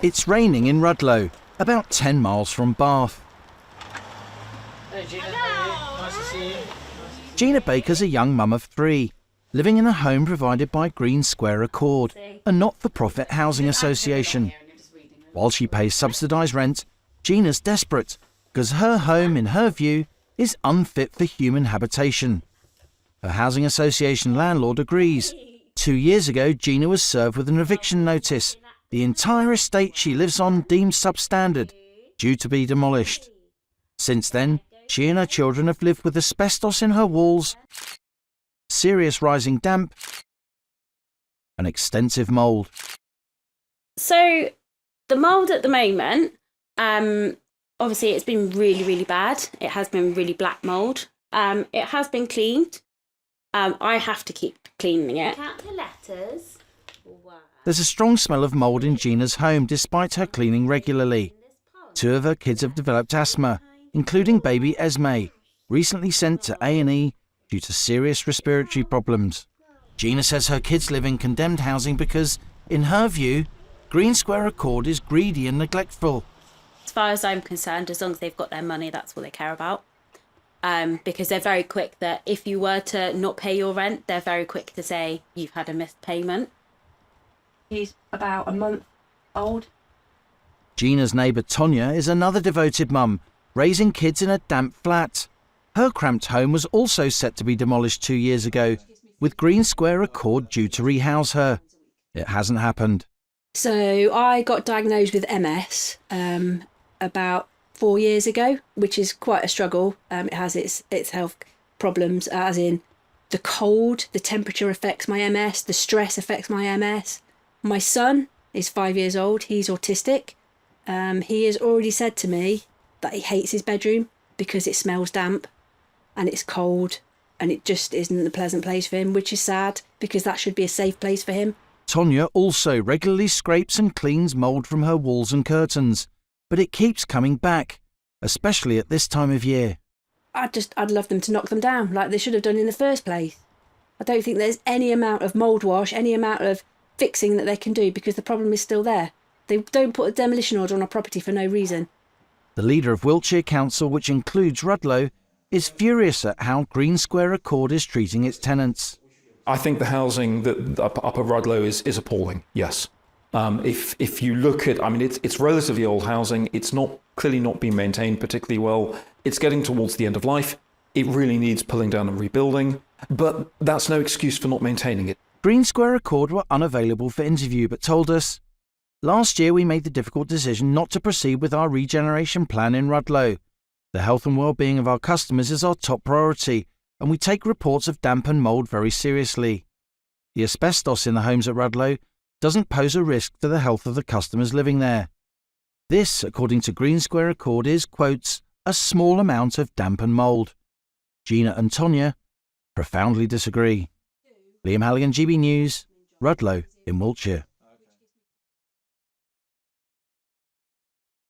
It's raining in Rudloe, about 10 miles from Bath. Hey Gina, how are you? Nice to see you. Gina Baker's a young mum of 3, living in a home provided by Green Square Accord, a not-for-profit housing association. While she pays subsidised rent, Gina's desperate, because her home, in her view, is unfit for human habitation. Her housing association landlord agrees. 2 years ago, Gina was served with an eviction notice. The entire estate she lives on deemed substandard, due to be demolished. Since then, she and her children have lived with asbestos in her walls, serious rising damp, and extensive mould. So, the mould at the moment, obviously it's been really, really bad. It has been really black mould. It has been cleaned. I have to keep cleaning it. Count the letters. There's a strong smell of mould in Gina's home despite her cleaning regularly. 2 of her kids have developed asthma, including baby Esme, recently sent to A&E due to serious respiratory problems. Gina says her kids live in condemned housing because, in her view, Green Square Accord is greedy and neglectful. As far as I'm concerned, as long as they've got their money, that's what they care about. Because they're very quick that if you were to not pay your rent, they're very quick to say you've had a missed payment. He's about a month old. Gina's neighbour Tonya is another devoted mum, raising kids in a damp flat. Her cramped home was also set to be demolished 2 years ago, with Green Square Accord due to rehouse her. It hasn't happened. So I got diagnosed with MS about 4 years ago, which is quite a struggle. It has its health problems, as in the cold, the temperature affects my MS, the stress affects my MS. My son is 5 years old. He's autistic. He has already said to me that he hates his bedroom because it smells damp and it's cold and it just isn't a pleasant place for him, which is sad because that should be a safe place for him. Tonya also regularly scrapes and cleans mould from her walls and curtains, but it keeps coming back, especially at this time of year. I'd love them to knock them down like they should have done in the first place. I don't think there's any amount of mould wash, any amount of fixing that they can do because the problem is still there. They don't put a demolition order on a property for no reason. The leader of Wiltshire Council, which includes Rudloe, is furious at how Green Square Accord is treating its tenants. I think the housing that up at Rudloe is appalling, yes. If you look at, I mean, it's relatively old housing. It's clearly not being maintained particularly well. It's getting towards the end of life. It really needs pulling down and rebuilding, but that's no excuse for not maintaining it. Green Square Accord were unavailable for interview but told us, "Last year we made the difficult decision not to proceed with our regeneration plan in Rudloe. The health and well-being of our customers is our top priority, and we take reports of damp and mould very seriously. The asbestos in the homes at Rudloe doesn't pose a risk to the health of the customers living there. This, according to Green Square Accord, is, quotes, a small amount of damp and mould." Gina and Tonya profoundly disagree. Liam Halligan, GB News, Rudloe in Wiltshire.